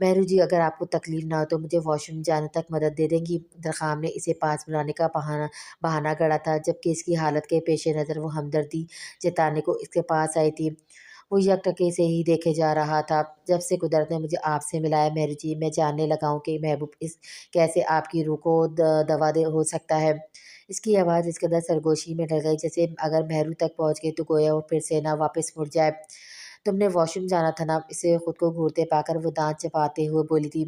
مہرو جی اگر آپ کو تکلیف نہ ہو تو مجھے واش روم جانے تک مدد دے دیں گی؟ زرخام نے اسے پاس بلانے کا بہانہ گڑھا تھا، جبکہ اس کی حالت کے پیش نظر وہ ہمدردی جتانے کو اس کے پاس آئی تھی۔ وہ یک ٹکے سے ہی دیکھے جا رہا تھا۔ جب سے قدرت نے مجھے آپ سے ملایا مہرو جی، میں جاننے لگا ہوں کہ محبوب کیسے آپ کی روح کو دوا ہو سکتا ہے۔ اس کی آواز اس قدر سرگوشی میں ڈل گئی جیسے اگر مہرو تک پہنچ گئی تو گویا وہ پھر سے نہ واپس مڑ جائے۔ تم نے واش روم جانا تھا نا؟ اسے خود کو گھورتے پا کر وہ دانت چباتے ہوئے بولی تھی۔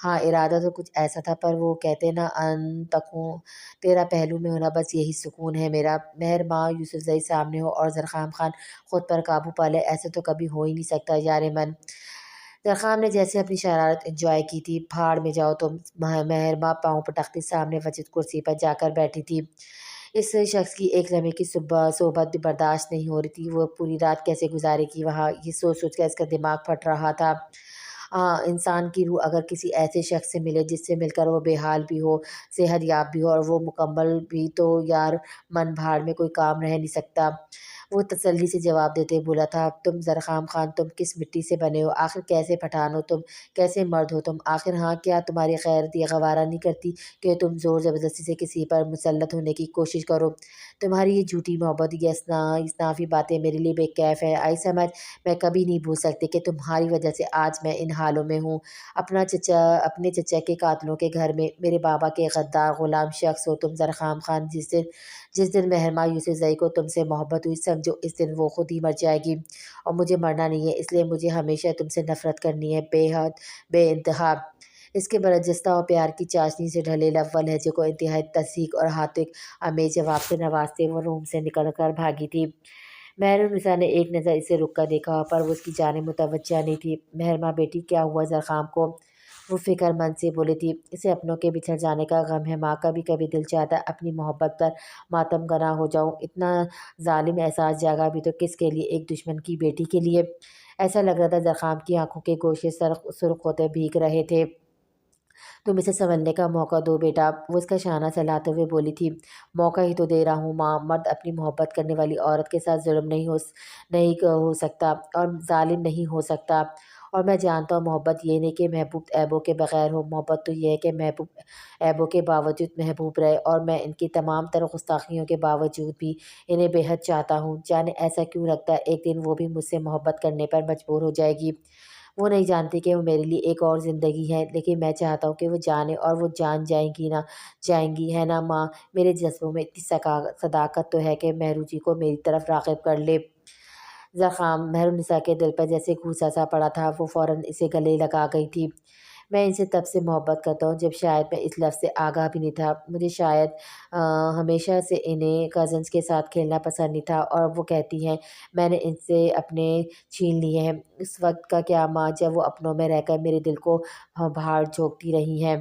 ہاں ارادہ تو کچھ ایسا تھا، پر وہ کہتے نا ان تکوں تیرا پہلو میں ہونا، بس یہی سکون ہے میرا۔ مہر ماں یوسف زئی سامنے ہو اور زرخام خان خود پر قابو پا لے، ایسا تو کبھی ہو ہی نہیں سکتا یار من۔ زرخام نے جیسے اپنی شرارت انجوائے کی تھی۔ بھاڑ میں جاؤ تم۔ مہر ماں پاؤں پٹکتی سامنے وجد کرسی پر جا کر بیٹھی تھی۔ اس شخص کی ایک لمحے کی صحبت بھی برداشت نہیں ہو رہی تھی۔ وہ پوری رات کیسے گزارے گی وہاں، یہ سوچ سوچ کر اس کا دماغ پھٹ رہا تھا۔ انسان کی روح اگر کسی ایسے شخص سے ملے جس سے مل کر وہ بے حال بھی ہو، صحت یاب بھی ہو اور وہ مکمل بھی، تو یار من بھاڑ میں کوئی کام رہ نہیں سکتا۔ وہ تسلی سے جواب دیتے بولا تھا، تم زرخام خان تم کس مٹی سے بنے ہو؟ آخر کیسے پٹھان ہو تم؟ کیسے مرد ہو تم آخر؟ ہاں کیا تمہاری غیرت یہ گوارا نہیں کرتی کہ تم زور زبردستی سے کسی پر مسلط ہونے کی کوشش کرو؟ تمہاری یہ جھوٹی محبت، یہ اصنافی باتیں میرے لیے بے کیف ہے۔ آئی سمجھ؟ میں کبھی نہیں بھول سکتی کہ تمہاری وجہ سے آج میں ان حالوں میں ہوں۔ اپنے چچا کے قاتلوں کے گھر میں میرے بابا کے غدار غلام شخص ہو تم زرخام خان۔ جس دن مہرماں یوسف زئی کو تم سے محبت ہوئی، سمجھو اس دن وہ خود ہی مر جائے گی، اور مجھے مرنا نہیں ہے، اس لیے مجھے ہمیشہ تم سے نفرت کرنی ہے، بے حد بے انتہا۔ اس کے برجستہ اور پیار کی چاشنی سے ڈھلے لب و لہجے کو انتہائی تصدیق اور ہاتک آمیز جواب سے نوازتے وہ روم سے نکل کر بھاگی تھی۔ مہرنسا نے ایک نظر اسے رک کر دیکھا، پر وہ اس کی جانب متوجہ نہیں تھی۔ مہرماں بیٹی کیا ہوا زرخام کو؟ وہ فکر مند سے بولی تھی۔ اسے اپنوں کے بچھڑ جانے کا غم ہے ماں، کبھی کبھی دل چاہتا ہے اپنی محبت پر ماتم گنا ہو جاؤں۔ اتنا ظالم احساس جاگا بھی تو کس کے لیے؟ ایک دشمن کی بیٹی کے لیے۔ ایسا لگ رہا تھا زرخام کی آنکھوں کے گوشے سرخ ہوتے بھیگ رہے تھے۔ تم اسے سنبھلنے کا موقع دو بیٹا، وہ اس کا شانہ سہلاتے ہوئے بولی تھی۔ موقع ہی تو دے رہا ہوں ماں، مرد اپنی محبت کرنے والی عورت کے ساتھ ظلم نہیں ہو سکتا اور ظالم نہیں ہو سکتا، اور میں جانتا ہوں محبت یہ نہیں کہ محبوب عیبوں کے بغیر ہو، محبت تو یہ ہے کہ محبوب عیبوں کے باوجود محبوب رہے، اور میں ان کی تمام تر گستاخیوں کے باوجود بھی انہیں بے حد چاہتا ہوں۔ جانے ایسا کیوں لگتا ہے ایک دن وہ بھی مجھ سے محبت کرنے پر مجبور ہو جائے گی۔ وہ نہیں جانتی کہ وہ میرے لیے ایک اور زندگی ہے، لیکن میں چاہتا ہوں کہ وہ جانے اور وہ جان جائیں گی، ہے نا ماں؟ میرے جذبوں میں اتنی صداقت تو ہے کہ مہرو جی کو میری طرف راغب کر لے۔ زخام مہرالنساء کے دل پر جیسے گھوسا سا پڑا تھا، وہ فوراً اسے گلے لگا گئی تھی۔ میں ان سے تب سے محبت کرتا ہوں جب شاید میں اس لفظ سے آگاہ بھی نہیں تھا۔ مجھے شاید ہمیشہ سے انہیں کزنس کے ساتھ کھیلنا پسند نہیں تھا، اور وہ کہتی ہیں میں نے ان سے اپنے چھین لیے ہیں۔ اس وقت کا کیا ماں، جب وہ اپنوں میں رہ کر میرے دل کو بھاڑ جھونکتی رہی ہیں۔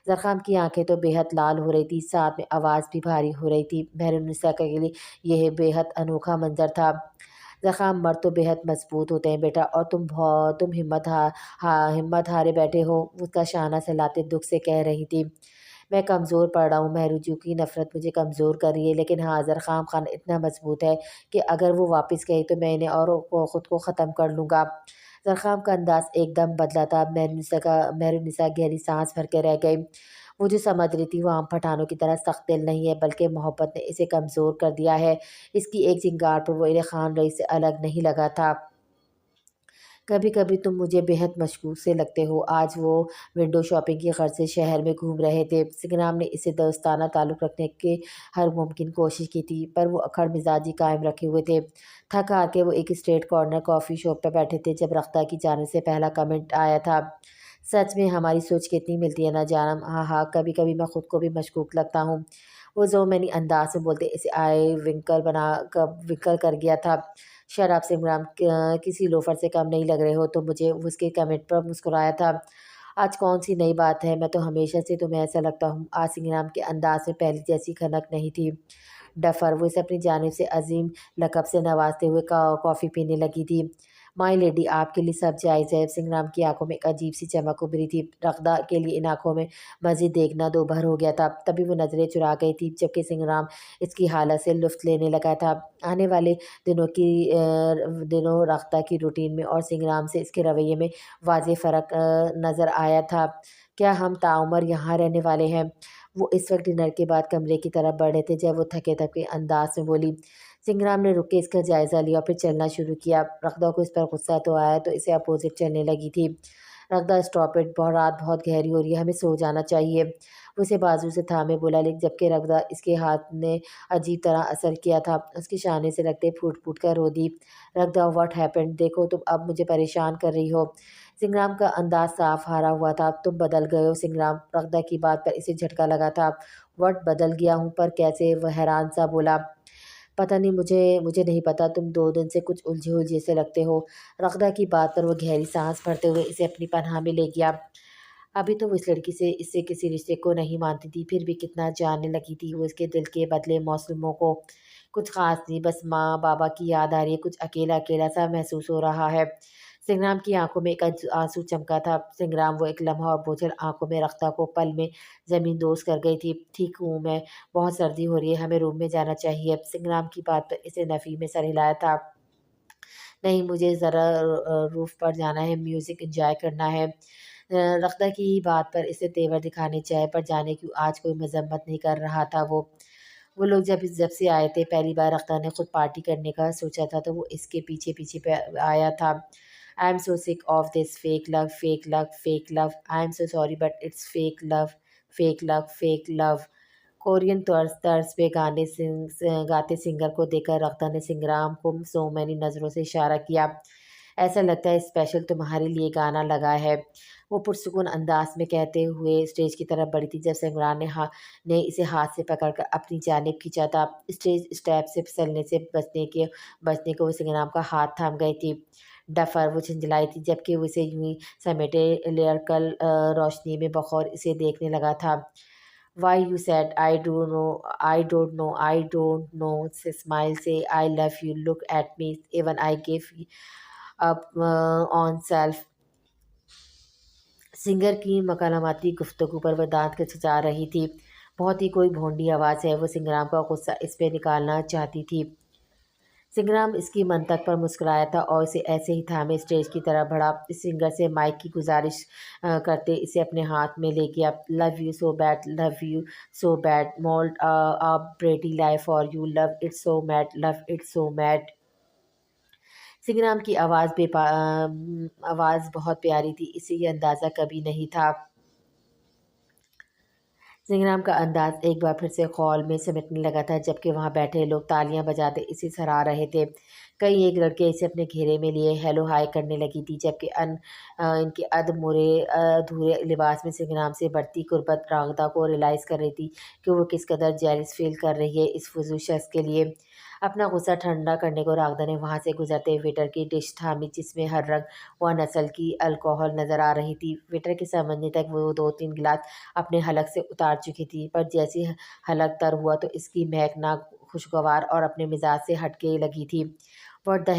زرخام کی آنکھیں تو بے حد لال ہو رہی تھی، ساتھ میں آواز بھی بھاری ہو رہی تھی۔ مہرالنساء کے لیے یہ بے حد انوکھا منظر تھا۔ زخام مرد تو بے حد مضبوط ہوتے ہیں بیٹا، اور تم ہمت ہارے بیٹھے ہو، اس کا شانہ سہلاتے دکھ سے کہہ رہی تھی۔ میں کمزور پڑ رہا ہوں، مہروجو کی نفرت مجھے کمزور کر رہی ہے، لیکن ہاں زرخام خان اتنا مضبوط ہے کہ اگر وہ واپس گئی تو میں انہیں اور خود کو ختم کر لوں گا۔ زرخام کا انداز ایک دم بدلا تھا۔ مہرالنساء گہری سانس بھر کے رہ گئی۔ وہ جو سمجھ رہی تھی وہ عام پٹھانوں کی طرح سخت دل نہیں ہے، بلکہ محبت نے اسے کمزور کر دیا ہے۔ اس کی ایک چنگار پر وہ انہیں خان رئیس سے الگ نہیں لگا تھا۔ کبھی کبھی تم مجھے بے حد مشکوک سے لگتے ہو۔ آج وہ ونڈو شاپنگ کی غرض سے شہر میں گھوم رہے تھے۔ سنگرام نے اسے دوستانہ تعلق رکھنے کی ہر ممکن کوشش کی تھی، پر وہ اکڑ مزاجی قائم رکھے ہوئے تھے۔ تھک ہار کے وہ ایک اسٹریٹ کارنر کافی شاپ پہ بیٹھے تھے جب رختہ کی جانب سے پہلا کمنٹ آیا تھا۔ سچ میں ہماری سوچ کتنی ملتی ہے نا جانم، ہاں ہاں کبھی کبھی میں خود کو بھی مشکوک لگتا ہوں۔ وہ ذومینی انداز میں بولتے اسے آئی ونکل کر گیا تھا۔ شراب سنگرام، کسی لوفر سے کم نہیں لگ رہے ہو تم مجھے، اس کے کمنٹ پر مسکرایا تھا۔ آج کون سی نئی بات ہے، میں تو ہمیشہ سے تمہیں ایسا لگتا ہوں۔ آج سنگرام کے انداز میں پہلی جیسی کھنک نہیں تھی۔ ڈفر، وہ اسے اپنی جانب سے عظیم لقب سے نوازتے ہوئے کافی پینے لگی تھی۔ مائی لیڈی، آپ کے لیے سب جائز ہے۔ سنگرام کی آنکھوں میں ایک عجیب سی چمک ابھری تھی۔ رغدہ کے لیے ان آنکھوں میں مزید دیکھنا دوبھر ہو گیا تھا۔ تبھی وہ نظریں چرا گئی تھی جبکہ سنگرام اس کی حالت سے لطف لینے لگا تھا۔ آنے والے دنوں رختہ کی روٹین میں اور سنگرام سے اس کے رویے میں واضح فرق نظر آیا تھا۔ کیا ہم تعمر یہاں رہنے والے ہیں؟ وہ اس وقت ڈنر کے بعد کمرے کی طرف بڑھ رہے تھے جب وہ تھکے تھکے انداز میں بولی۔ سنگرام نے رک کے اس کا جائزہ لیا اور پھر چلنا شروع کیا۔ رختہ کو اس پر غصہ تو آیا تو اسے اپوزٹ چلنے لگی تھی۔ رختہ اسٹاپ اٹ، رات بہت گہری ہو رہی ہے، ہمیں سو جانا چاہیے۔ وہ اسے بازو سے تھامے بولا، لیکن جبکہ رختہ اس کے ہاتھ نے عجیب طرح اثر کیا تھا، اس کے شانے سے لگتے پھوٹ پھوٹ کر رو دی۔ رختہ، واٹ ہیپنڈ؟ دیکھو تم اب مجھے پریشان کر رہی ہو۔ سنگرام کا انداز صاف ہارا ہوا تھا۔ تم بدل گئے ہو سنگرام۔ رختہ کی بات پر اسے جھٹکا لگا تھا۔ واٹ بدل گیا ہوں؟ پر کیسے؟ وہ حیران سا بولا۔ پتہ نہیں، مجھے نہیں پتا، تم 2 دن سے کچھ الجھے سے لگتے ہو۔ رختہ کی بات پر وہ گہری سانس بھرتے ہوئے اسے اپنی پناہ میں لے گیا۔ ابھی تو وہ اس لڑکی سے اس سے کسی رشتے کو نہیں مانتی تھی، پھر بھی کتنا جاننے لگی تھی وہ اس کے دل کے بدلے موسموں کو۔ کچھ خاص نہیں، بس ماں بابا کی یاد آ رہی ہے، کچھ اکیلا اکیلا سا محسوس ہو رہا ہے۔ سنگرام کی آنکھوں میں ایک آنسو چمکا تھا۔ سنگرام، وہ ایک لمحہ اور بوجھل آنکھوں میں رختہ کو پل میں زمین دوز کر گئی تھی۔ ٹھیک ہوں میں، بہت سردی ہو رہی ہے، ہمیں روم میں جانا چاہیے۔ سنگرام کی بات پر اسے نفی میں سر ہلایا تھا۔ نہیں، مجھے ذرا روف پر جانا ہے، میوزک انجوائے کرنا ہے۔ رختہ کی بات پر اسے تیور دکھانے چاہے، پر جانے کیوں آج کوئی مذمت نہیں کر رہا تھا۔ وہ لوگ جب سے آئے تھے، پہلی بار رختہ نے خود پارٹی کرنے کا سوچا تھا تو وہ اس کے پیچھے پیچھے پہ آیا تھا۔ آئی am so sick of this fake love, fake love, fake love. I am so sorry but it's fake love, fake love, fake love. Korean طرز پہ گاتے سنگر کو دیکھ کر رختہ نے سنگرام کو سومینی نظروں سے اشارہ کیا۔ ایسا لگتا ہے اسپیشل تمہارے لیے گانا لگا ہے، وہ پرسکون انداز میں کہتے ہوئے اسٹیج کی طرف بڑھی تھی جب سنگرام نے اسے ہاتھ سے پکڑ کر اپنی جانب کھینچا تھا۔ اسٹیج اسٹیپ سے پھسلنے سے بچنے کو وہ سنگرام کا ہاتھ تھام گئی تھی۔ ڈفر، وہ جھنجھلائی تھی جبکہ وہ اسے یوں ہی سمیٹے لیرکل روشنی میں بخور اسے دیکھنے لگا تھا۔ Why you said I don't know smile so I love you look at me even I give up on self. Singer کی مکالماتی گفتگو پر وہ دانت کھچا رہی تھی۔ بہت ہی کوئی بھونڈی آواز ہے، وہ سنگرام کا غصہ اس پہ نکالنا چاہتی تھی۔ سنگرام اس کی منطق پر مسکرایا تھا اور اسے ایسے ہی تھامے اسٹیج کی طرف بڑھا۔ اس سنگر سے مائک کی گزارش کرتے اسے اپنے ہاتھ میں لے گیا۔ Love you so bad, love you so bad, mould up pretty life for you, love it so mad, love it so mad. Sangram کی آواز بہت پیاری تھی، اسے یہ اندازہ کبھی نہیں تھا۔ سنگرام کا انداز ایک بار پھر سے خول میں سمٹنے لگا تھا، جبکہ وہاں بیٹھے لوگ تالیاں بجاتے اسے سراہ رہے تھے۔ کئی ایک لڑکے اسے اپنے گھیرے میں لیے ہیلو ہائی کرنے لگی تھی، جبکہ ان کے ادھورے لباس میں سنگرام سے بڑھتی قربت راغدہ کو ریلائز کر رہی تھی کہ وہ کس قدر جیلس فیل کر رہی ہے اس فضول شخص کے لیے۔ اپنا غصہ ٹھنڈا کرنے کو راغدہ نے وہاں سے گزرتے ویٹر کی ڈش تھامی، جس میں ہر رنگ و نسل کی الکوہل نظر آ رہی تھی۔ ویٹر کے سمجھنے تک وہ 2-3 گلاس اپنے حلق سے اتار چکی تھی، پر جیسے حلق تر ہوا تو اس کی مہک ناخوشگوار اور اپنے مزاج سے ہٹ کے لگی تھی۔ وٹ دا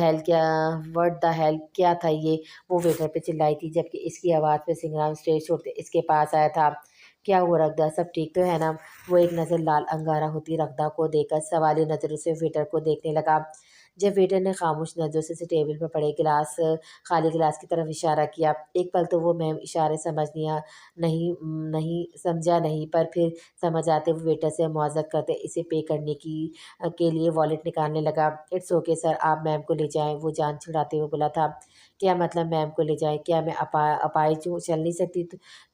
ہیل کیا تھا یہ؟ وہ ویٹر پہ چلائی تھی، جبکہ اس کی آواز پہ سنگرام اسٹیج چھوڑتے اس کے پاس آیا تھا۔ کیا ہوا رغدہ، سب ٹھیک تو ہے نا؟ وہ ایک نظر لال انگارہ ہوتی رغدہ کو دیکھ کر سوالیہ نظروں سے ویٹر کو دیکھنے لگا۔ جب ویٹر نے خاموش نظروں سے ٹیبل پر پڑے خالی گلاس کی طرف اشارہ کیا، ایک پل تو وہ مہم اشارے سمجھا نہیں، پر پھر سمجھ آتے وہ ویٹر سے معذرت کرتے اسے پے کرنے کے لیے والیٹ نکالنے لگا۔ اٹس اوکے سر، آپ میم کو لے جائیں، وہ جان چھڑاتے ہوئے بولا تھا۔ کیا مطلب میم کو لے جائیں؟ کیا میں اپاہج ہوں، چل نہیں سکتی؟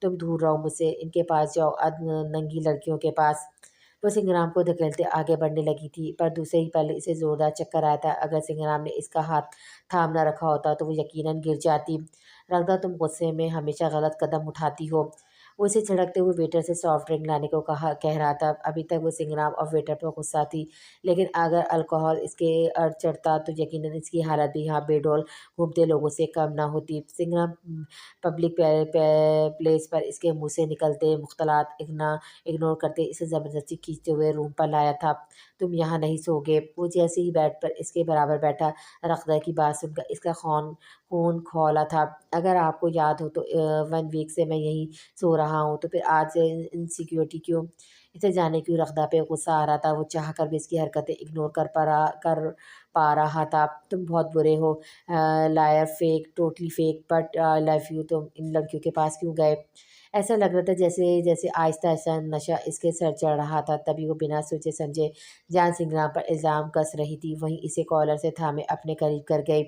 تم دور رہو مجھ سے، ان کے پاس جاؤ، ننگی لڑکیوں کے پاس۔ وہ سنگرام کو دھکیلتے آگے بڑھنے لگی تھی، پر دوسرے ہی پل اسے زوردار چکر آیا تھا۔ اگر سنگرام نے اس کا ہاتھ تھام نہ رکھا ہوتا تو وہ یقیناً گر جاتی۔ رغدہ، تم غصے میں ہمیشہ غلط قدم اٹھاتی ہو۔ وہ اسے جھڑکتے ہوئے ویٹر سے سافٹ ڈرنک لانے کو کہہ رہا تھا۔ ابھی تک وہ سنگرام اور ویٹر پر غصہ تھی، لیکن اگر الکوہل اس کے ارد چڑھتا تو یقیناً اس کی حالت بھی یہاں بے ڈول گھومتے لوگوں سے کم نہ ہوتی۔ سنگرام پبلک پلیس پر اس کے منہ سے نکلتے مختلات اگنور کرتے اسے زبردستی کھینچتے ہوئے روم پر لایا تھا۔ تم یہاں نہیں سو گے؟ وہ جیسے ہی بیڈ پر اس کے برابر بیٹھا، رغدہ کی بات سن کر اس کا خون کھولا تھا۔ اگر آپ کو یاد ہو تو 1 ویک سے میں یہیں سو رہا ہوں، تو پھر آج انسیکیورٹی کیوں؟ اسے جانے کیوں رغدہ پہ غصہ آ رہا تھا، وہ چاہ کر بھی اس کی حرکتیں اگنور کر پا رہا تھا۔ تم بہت برے ہو، liar, fake, totally fake, but I love you. تم ان لڑکیوں کے پاس کیوں گئے؟ ایسا لگ رہا تھا جیسے آہستہ آہستہ نشہ اس کے سر چڑھ رہا تھا۔ تبھی وہ بنا سوچے سمجھے جان سنگرام پر الزام کس رہی تھی، وہیں اسے کالر سے تھامے اپنے قریب کر گئی۔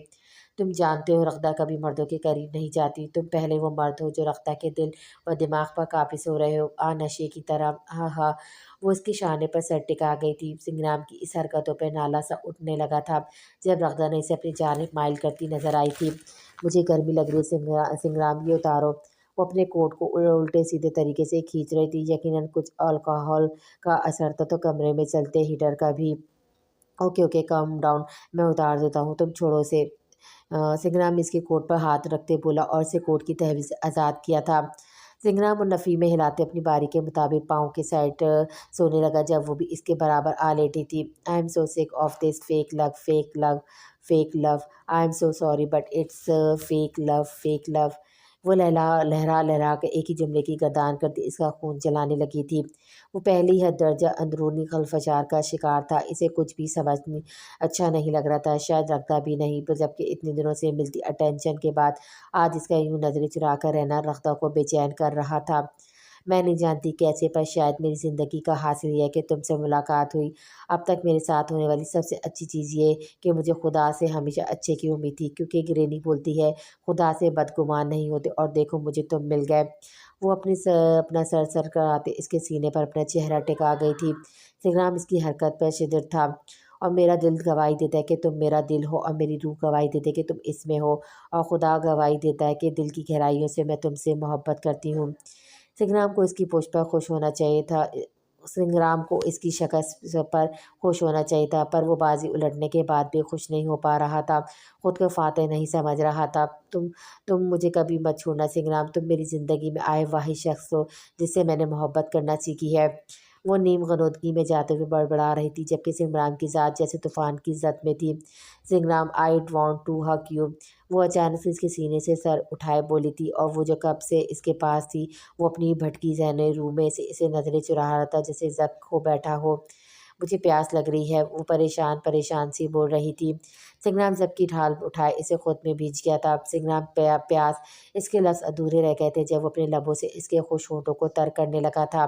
تم جانتے ہو رغدہ کبھی مردوں کے قریب نہیں جاتی، تم پہلے وہ مرد ہو جو رغدہ کے دل و دماغ پر قابض ہو رہے ہو، نشے کی طرح۔ ہاں ہاں۔ وہ اس کے شانے پر سر ٹکا گئی تھی۔ سنگرام کی اس حرکتوں پہ نالا سا اٹھنے لگا تھا جب رغدہ نے اسے اپنی جانب مائل کرتی نظر آئی تھی۔ مجھے گرمی لگ رہی ہے سنگرام، یہ اتارو۔ وہ اپنے کوٹ کو الٹے سیدھے طریقے سے کھینچ رہی تھی، یقیناً کچھ الکوہل کا اثر تھا تو کمرے میں چلتے ہیٹر کا بھی۔ اوکے کام ڈاؤن، میں اتار دیتا ہوں، تم چھوڑو اسے۔ سنگرام نے اس کے کوٹ پر ہاتھ رکھتے بولا اور اسے کوٹ کی تہوی سے آزاد کیا تھا۔ سنگرام اور نفی میں ہلاتے اپنی باری کے مطابق پاؤں کے سائڈ سونے لگا، جب وہ بھی اس کے برابر آ لیٹی تھی۔ آئی am so sick of this fake love, I am so sorry but it's fake love. وہ لہرا کے ایک ہی جملے کی گردان کرتی اس کا خون جلانے لگی تھی۔ وہ پہلی حد درجہ اندرونی خلفشار کا شکار تھا، اسے کچھ بھی سمجھ اچھا نہیں لگ رہا تھا، شاید رغدہ بھی نہیں، جبکہ اتنے دنوں سے ملتی اٹینشن کے بعد آج اس کا یوں نظریں چرا کر رہنا رغدہ کو بے چین کر رہا تھا۔ میں نہیں جانتی کیسے، پر شاید میری زندگی کا حاصل یہ ہے کہ تم سے ملاقات ہوئی۔ اب تک میرے ساتھ ہونے والی سب سے اچھی چیز یہ کہ مجھے خدا سے ہمیشہ اچھے کی امید تھی، کیونکہ گرینی بولتی ہے خدا سے بدگمان نہیں ہوتے، اور دیکھو مجھے تم مل گئے۔ وہ اپنا سر کراتے اس کے سینے پر اپنا چہرہ ٹکا گئی تھی۔ سنگرام اس کی حرکت پر شدر تھا۔ اور میرا دل گواہی دیتا ہے کہ تم میرا دل ہو، اور میری روح گواہی دیتی ہے کہ تم اس میں ہو، اور خدا گواہی دیتا ہے کہ دل کی گہرائیوں سے میں تم سے محبت کرتی ہوں۔ سنگرام کو اس کی پوچھ پر خوش ہونا چاہیے تھا، سنگرام کو اس کی شکست پر خوش ہونا چاہیے تھا، پر وہ بازی الٹنے کے بعد بھی خوش نہیں ہو پا رہا تھا، خود کو فاتح نہیں سمجھ رہا تھا۔ تم مجھے کبھی مت چھوڑنا سنگرام، تم میری زندگی میں آئے واحد شخص ہو جس سے میں نے محبت کرنا سیکھی ہے۔ وہ نیم غنودگی میں جاتے ہوئے بڑبڑا رہی تھی، جبکہ سنگرام کی ذات جیسے طوفان کی زد میں تھی۔ Sangram, I want to hug you. وہ اچانک سے اس کے سینے سے سر اٹھائے بولی تھی، اور وہ جو کب سے اس کے پاس تھی وہ اپنی بھٹکی ذہنی روح میں سے اسے نظریں چرا رہا تھا جیسے ضبط کھو بیٹھا ہو۔ مجھے پیاس لگ رہی ہے، وہ پریشان سی بول رہی تھی۔ سنگرام ضبط کی ڈھال اٹھائے اسے خود میں بھیج گیا تھا۔ سنگرام پیاس، اس کے لفظ ادھورے رہ گئے تھے جب وہ اپنے لبوں سے اس کے خوش ہونٹوں کو تر کرنے لگا تھا۔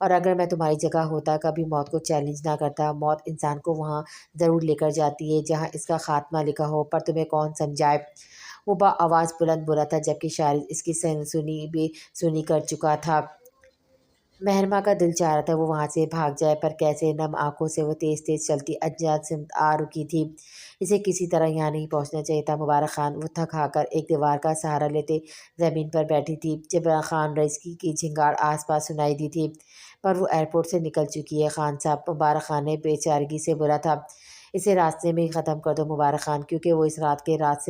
اور اگر میں تمہاری جگہ ہوتا کبھی موت کو چیلنج نہ کرتا۔ موت انسان کو وہاں ضرور لے کر جاتی ہے جہاں اس کا خاتمہ لکھا ہو، پر تمہیں کون سمجھائے۔ وہ آواز بلند بولا تھا جبکہ شارد اس کی سنی بے سنی کر چکا تھا۔ مہرما کا دل چاہ رہا تھا وہ وہاں سے بھاگ جائے، پر کیسے؟ نم آنکھوں سے وہ تیز تیز چلتی اجناد سمت آ رکی تھی۔ اسے کسی طرح یہاں نہیں پہنچنا چاہیے تھا۔ مبارک خان وہ تھک ہار کر ایک دیوار کا سہارا لیتے زمین پر بیٹھی تھی۔ جب خان رئیس کی جھنگار آس پاس سنائی دی تھی، پر وہ ایئرپورٹ سے نکل چکی ہے۔ خان صاحب، مبارک خان نے بے چارگی سے بولا تھا، اسے راستے میں ہی ختم کر دو مبارک خان، کیونکہ وہ اس رات کے رات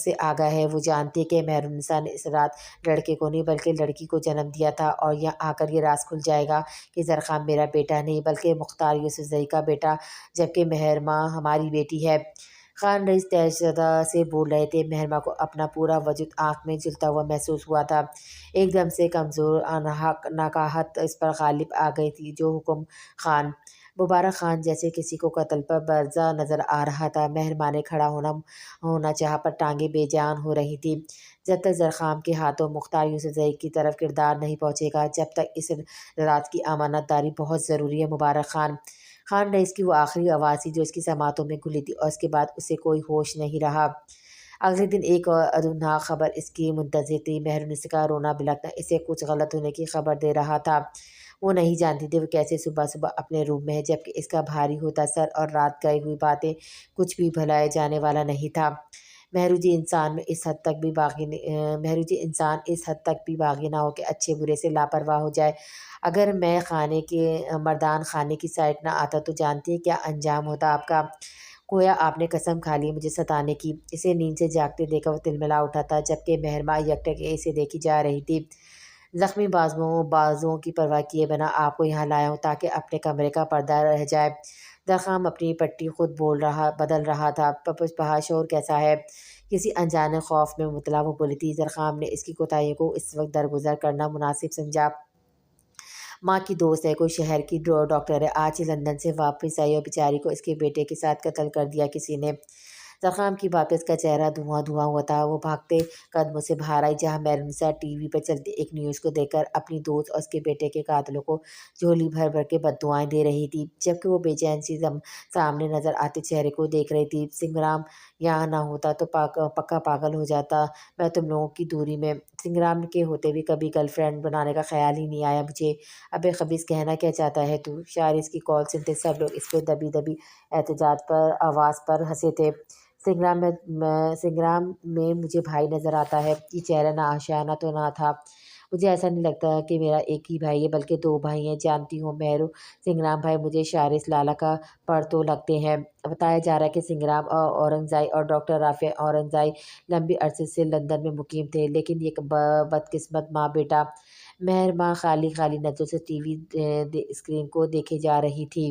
سے آگاہ ہے۔ وہ جانتی ہے کہ مہرالنساء نے اس رات لڑکے کو نہیں بلکہ لڑکی کو جنم دیا تھا، اور یہاں آ کر یہ راز کھل جائے گا کہ زرخان میرا بیٹا نہیں بلکہ مختار یوسفزئی کا بیٹا، جبکہ مہرما ہماری بیٹی ہے۔ خان رئیس تیز صدا سے بول رہے تھے۔ مہرما کو اپنا پورا وجود آنکھ میں جلتا ہوا محسوس ہوا تھا۔ ایک دم سے کمزور نکاہت اس پر غالب آ گئی تھی۔ جو حکم خان۔ مبارک خان جیسے کسی کو قتل پر برضا نظر آ رہا تھا۔ مہرما نے کھڑا ہونا چاہا، پر ٹانگیں بے جان ہو رہی تھیں۔ جب تک زرخام کے ہاتھوں مختار یوسفزئی کی طرف کردار نہیں پہنچے گا، جب تک اس رات کی امانت داری بہت ضروری ہے مبارک خان۔ خان رئیس کی وہ آخری آواز تھی جو اس کی سماعتوں میں گھلی تھی، اور اس کے بعد اسے کوئی ہوش نہیں رہا۔ اگلے دن ایک ادوناک خبر اس کی منتظر تھی۔ مہرالنساء کا رونا بلکنا اسے کچھ غلط ہونے کی خبر دے رہا تھا۔ وہ نہیں جانتی تھی وہ کیسے صبح صبح اپنے روم میں ہے، جبکہ اس کا بھاری ہوتا سر اور رات گئی ہوئی باتیں کچھ بھی بھلائے جانے والا نہیں تھا۔ مہرو جی انسان اس حد تک بھی باغی نہ ہو کہ اچھے برے سے لاپرواہ ہو جائے۔ اگر میں مردان خانے کی سائڈ نہ آتا تو جانتی ہے کیا انجام ہوتا آپ کا؟ گویا آپ نے قسم کھا لی مجھے ستانے کی۔ اسے نیند سے جاگتے دیکھا وہ تلملا اٹھا تھا، جبکہ مہرما یکٹکے اسے دیکھی جا رہی تھی۔ زخمی بازوؤں کی پرواہ کیے بنا آپ کو یہاں لایا ہوں تاکہ اپنے کمرے کا پردہ رہ جائے۔ زرخام اپنی پٹی خود بدل رہا تھا۔ پپا شور کیسا ہے؟ کسی انجانے خوف میں مبتلا وہ بولی تھی۔ زرخام نے اس کی کوتاہیوں کو اس وقت درگزر کرنا مناسب سمجھا۔ ماں کی دوست ہے، کوئی شہر کی ڈاکٹر ہے، آج ہی لندن سے واپس آئی اور بیچاری کو اس کے بیٹے کے ساتھ قتل کر دیا کسی نے۔ زرخام کی بات پہ اس کا چہرہ دھواں دھواں ہوا تھا۔ وہ بھاگتے قدموں سے باہر آئی جہاں مہرالنساء ٹی وی پر چلتی ایک نیوز کو دیکھ کر اپنی دوست اور اس کے بیٹے کے قاتلوں کو جھولی بھر بھر کے بددعائیں دے رہی تھی، جبکہ وہ بے چین سی سامنے نظر آتے چہرے کو دیکھ رہی تھی۔ سنگرام یہاں نہ ہوتا تو پکا پاگل ہو جاتا میں تم لوگوں کی دوری میں۔ سنگرام کے ہوتے بھی کبھی گرل فرینڈ بنانے کا خیال ہی نہیں آیا مجھے۔ ابے خبیث کہنا کیا چاہتا ہے تو؟ شارس کی کال سنتے سب لوگ اس پہ دبی دبی احتجاج پر آواز پر ہنسے تھے۔ سنگرام میں مجھے بھائی نظر آتا ہے۔ یہ چہرہ نہ آشیانہ تو نہ تھا۔ مجھے ایسا نہیں لگتا کہ میرا ایک ہی بھائی ہے بلکہ دو بھائی ہیں۔ جانتی ہوں مہرو، سنگرام بھائی مجھے شارس لالا کا پڑتو لگتے ہیں۔ بتایا جا رہا ہے کہ سنگرام اورنگزائی اور ڈاکٹر رافع اورنگزائی لمبے عرصے سے لندن میں مقیم تھے، لیکن یہ بدقسمت ماں بیٹا۔ مہرما خالی خالی نظروں سے ٹی وی اسکرین کو دیکھے جا رہی تھی۔